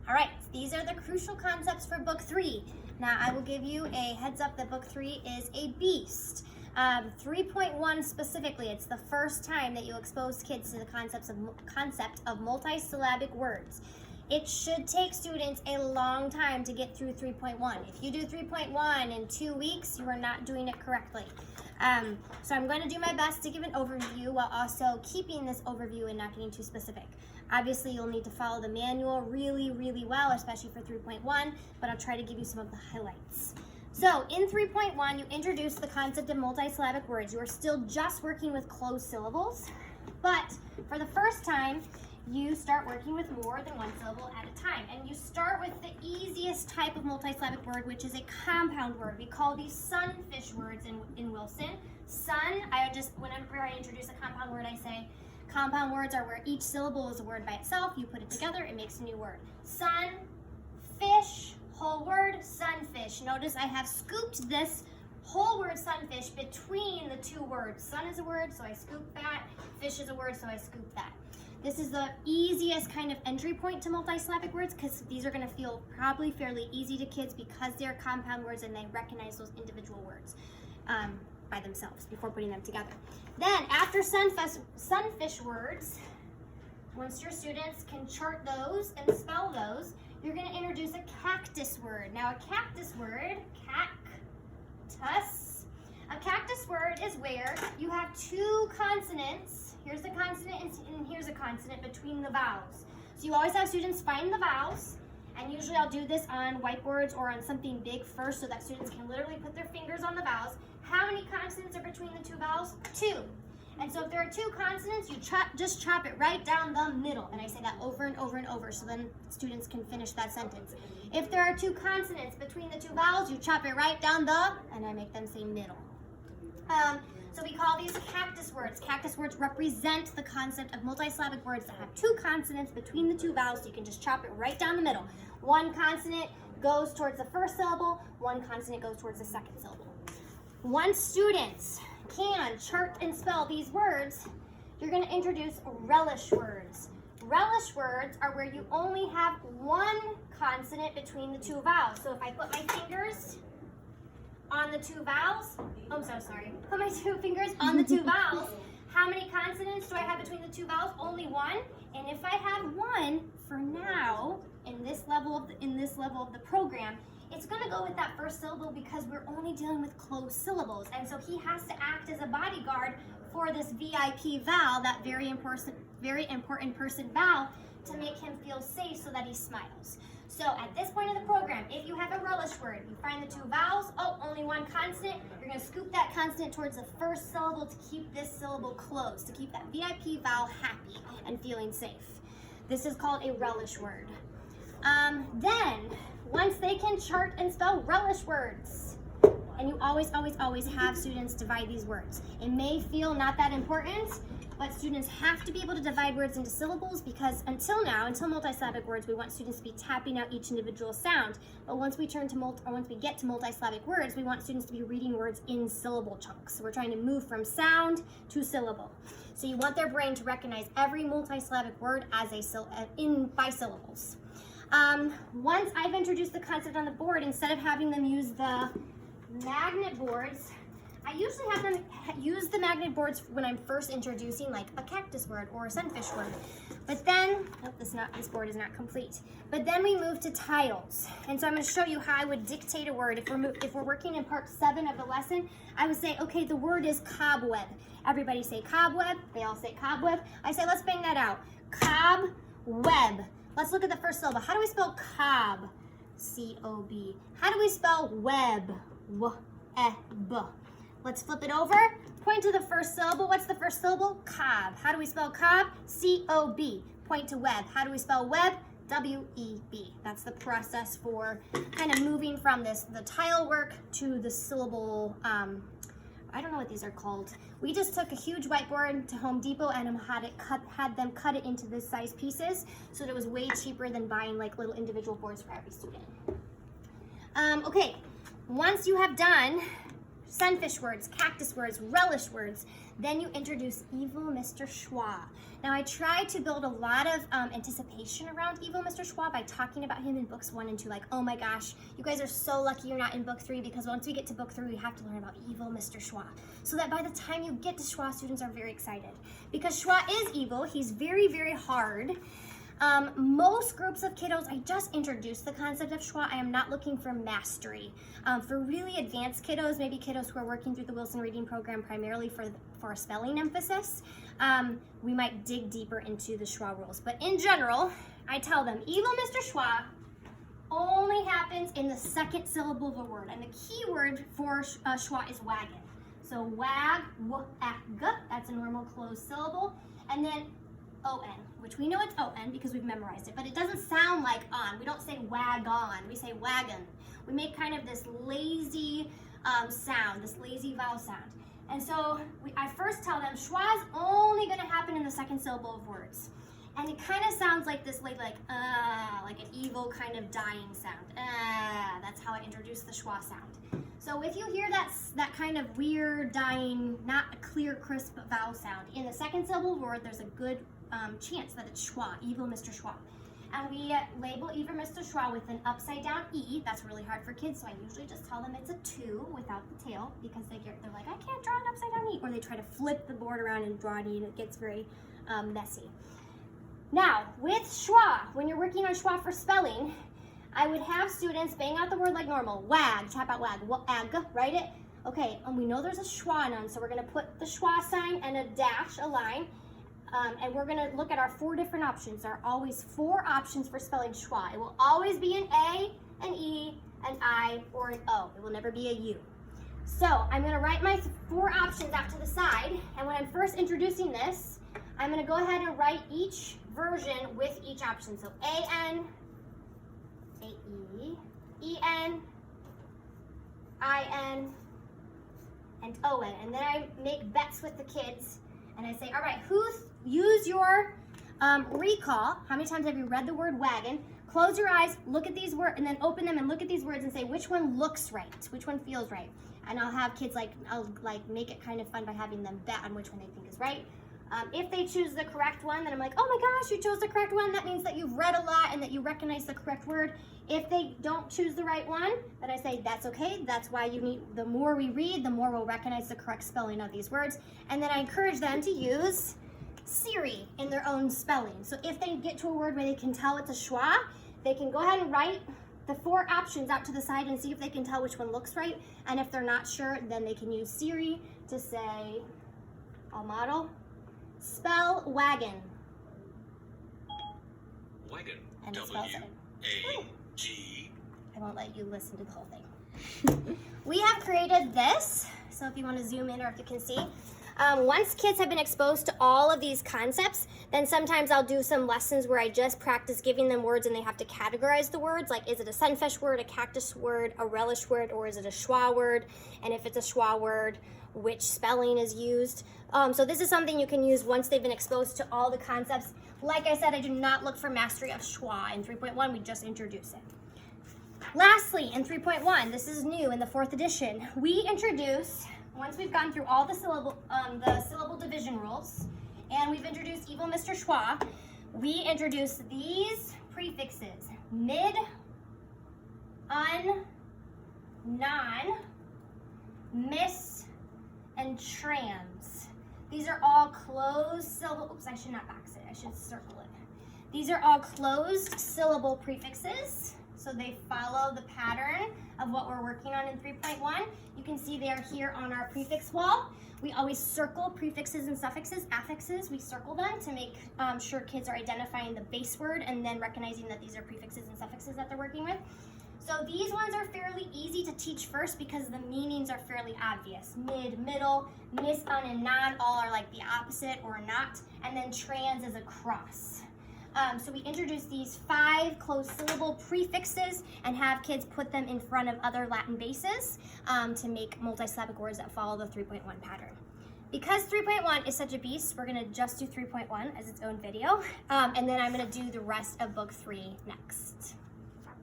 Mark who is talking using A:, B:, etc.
A: All right, these are the crucial concepts for book 3. Now, I will give you a heads up that book 3 is a beast. 3.1 specifically, it's the first time that you expose kids to the concept of multisyllabic words. It should take students a long time to get through 3.1. If you do 3.1 in 2 weeks, you are not doing it correctly. So I'm going to do my best to give an overview while also keeping this overview and not getting too specific. Obviously, you'll need to follow the manual really, really well, especially for 3.1, but I'll try to give you some of the highlights. So in 3.1, you introduce the concept of multisyllabic words. You are still just working with closed syllables, but for the first time, you start working with more than one syllable at a time. And you start with the easiest type of multisyllabic word, which is a compound word. We call these sunfish words in Wilson. Sun, whenever I introduce a compound word, I say, compound words are where each syllable is a word by itself. You put it together, it makes a new word. Sun, fish, whole word, sunfish. Notice I have scooped this whole word sunfish between the two words. Sun is a word, so I scoop that. Fish is a word, so I scoop that. This is the easiest kind of entry point to multisyllabic words because these are going to feel probably fairly easy to kids because they're compound words and they recognize those individual words by themselves before putting them together. Then after sunfish words, once your students can chart those and spell those, you're going to introduce a cactus word. Now a cactus word, cactus, a cactus word is where you have two consonants. Here's a consonant and here's a consonant between the vowels. So you always have students find the vowels, and usually I'll do this on whiteboards or on something big first so that students can literally put their fingers on the vowels. How many consonants are between the two vowels? 2. And so if there are 2 consonants, you just chop it right down the middle. And I say that over and over and over so then students can finish that sentence. If there are 2 consonants between the 2 vowels, you chop it right down the, and I make them say middle. So we call these cactus words. Cactus words represent the concept of multisyllabic words that have 2 consonants between the 2 vowels, so you can just chop it right down the middle. 1 consonant goes towards the first syllable, 1 consonant goes towards the second syllable. Once students can chart and spell these words, you're going to introduce relish words. Relish words are where you only have 1 consonant between the 2 vowels. So if I put my fingers on the 2 vowels, oh, I'm so sorry. Put my 2 fingers on the 2 vowels. How many consonants do I have between the 2 vowels? Only 1. And if I have 1 for now in this level of the program, it's going to go with that first syllable because we're only dealing with closed syllables. And so he has to act as a bodyguard for this VIP vowel, that very important person vowel, to make him feel safe so that he smiles. So at this point of the program, if you have a relish word, you find the 2 vowels, oh, only 1 consonant, you're going to scoop that consonant towards the first syllable to keep this syllable closed, to keep that VIP vowel happy and feeling safe. This is called a relish word. Then, once they can chart and spell relish words, and you always have students divide these words. It may feel not that important, but students have to be able to divide words into syllables because until multisyllabic words, we want students to be tapping out each individual sound. But once we get to multisyllabic words, we want students to be reading words in syllable chunks. So we're trying to move from sound to syllable. So you want their brain to recognize every multisyllabic word as by syllables. Once I've introduced the concept on the board, instead of having them use the magnet boards, I usually have them use the magnet boards when I'm first introducing like a cactus word or a sunfish word. But then, this board is not complete. But then we move to titles. And so I'm going to show you how I would dictate a word. If we're working in part 7 of the lesson, I would say, okay, the word is cobweb. Everybody say cobweb. They all say cobweb. I say, let's bang that out. Cobweb. Let's look at the first syllable. How do we spell cob? C-O-B. How do we spell web? W-E-B. Let's flip it over. Point to the first syllable. What's the first syllable? Cob. How do we spell cob? C-O-B. Point to web. How do we spell web? W-E-B. That's the process for kind of moving from the tile work to the syllable. I don't know what these are called. We just took a huge whiteboard to Home Depot and had them cut it into this size pieces, so that it was way cheaper than buying like little individual boards for every student. Okay, once you have done sunfish words, cactus words, relish words. Then you introduce Evil Mr. Schwa. Now I try to build a lot of anticipation around Evil Mr. Schwa by talking about him in books 1 and 2, like, oh my gosh, you guys are so lucky you're not in book 3, because once we get to book 3, we have to learn about Evil Mr. Schwa. So that by the time you get to Schwa, students are very excited. Because Schwa is evil, he's very, very hard. Most groups of kiddos, I just introduced the concept of schwa. I am not looking for mastery. For really advanced kiddos, maybe kiddos who are working through the Wilson Reading Program primarily for a spelling emphasis, we might dig deeper into the schwa rules. But in general, I tell them, Evil Mr. Schwa only happens in the second syllable of a word. And the key word for schwa is wagon. So wag, w-a-g, that's a normal closed syllable. And then O-N, which we know it's O-N because we've memorized it, but it doesn't sound like on. We don't say wag-on, we say wagon. We make kind of this lazy sound, this lazy vowel sound. And so I first tell them schwa is only gonna happen in the second syllable of words. And it kind of sounds like this, like an evil kind of dying sound. That's how I introduce the schwa sound. So if you hear that kind of weird, dying, not a clear, crisp vowel sound in the second syllable of word, there's a good chance that it's schwa, Evil Mr. Schwa. And we label Evil Mr. Schwa with an upside down E. That's really hard for kids, so I usually just tell them it's a 2 without the tail, because they're like, I can't draw an upside down E. Or they try to flip the board around and draw an E, and it gets very messy. Now, with schwa, when you're working on schwa for spelling, I would have students bang out the word like normal. Wag, tap out wag, wag, write it. Okay, and we know there's a schwa none, so we're gonna put the schwa sign and a dash, a line, and we're gonna look at our 4 different options. There are always 4 options for spelling schwa. It will always be an A, an E, an I, or an O. It will never be a U. So I'm gonna write my 4 options out to the side, and when I'm first introducing this, I'm gonna go ahead and write each version with each option. So A-N, A-E, E-N, I-N, and O-N. And then I make bets with the kids, and I say, all right, use your recall. How many times have you read the word wagon? Close your eyes, look at these words, and then open them and look at these words and say, which one looks right? Which one feels right? And I'll have kids I'll make it kind of fun by having them bet on which one they think is right. If they choose the correct one, then I'm like, oh my gosh, you chose the correct one. That means that you've read a lot and that you recognize the correct word. If they don't choose the right one, then I say, that's okay. That's why you need, the more we read, the more we'll recognize the correct spelling of these words. And then I encourage them to use Siri in their own spelling. So if they get to a word where they can tell it's a schwa, they can go ahead and write the 4 options out to the side and see if they can tell which one looks right. And if they're not sure, then they can use Siri to say, I'll model, spell wagon.
B: Wagon.
A: And it spells it.
B: W-A-G.
A: I won't let you listen to the whole thing. We have created this, so if you want to zoom in or if you can see. Once kids have been exposed to all of these concepts, then sometimes I'll do some lessons where I just practice giving them words and they have to categorize the words, like is it a sunfish word, a cactus word, a relish word, or is it a schwa word? And if it's a schwa word, which spelling is used. So this is something you can use once they've been exposed to all the concepts. Like I said, I do not look for mastery of schwa. In 3.1, we just introduce it. Lastly, in 3.1, this is new in the 4th edition, we introduce, once we've gone through all the syllable division rules, and we've introduced Evil Mr. Schwa, we introduce these prefixes: mid, un, non, miss, and trans. These are all closed syllable, oops, I should not box it, I should circle it. These are all closed syllable prefixes, so they follow the pattern of what we're working on in 3.1. You can see they are here on our prefix wall. We always circle prefixes and suffixes, affixes, we circle them to make sure kids are identifying the base word and then recognizing that these are prefixes and suffixes that they're working with. So these ones are fairly easy to teach first because the meanings are fairly obvious. Mid, middle, miss, un, and non all are like the opposite or not, and then trans is a cross. So we introduce these 5 closed syllable prefixes and have kids put them in front of other Latin bases to make multisyllabic words that follow the 3.1 pattern. Because 3.1 is such a beast, we're gonna just do 3.1 as its own video, and then I'm gonna do the rest of book 3 next.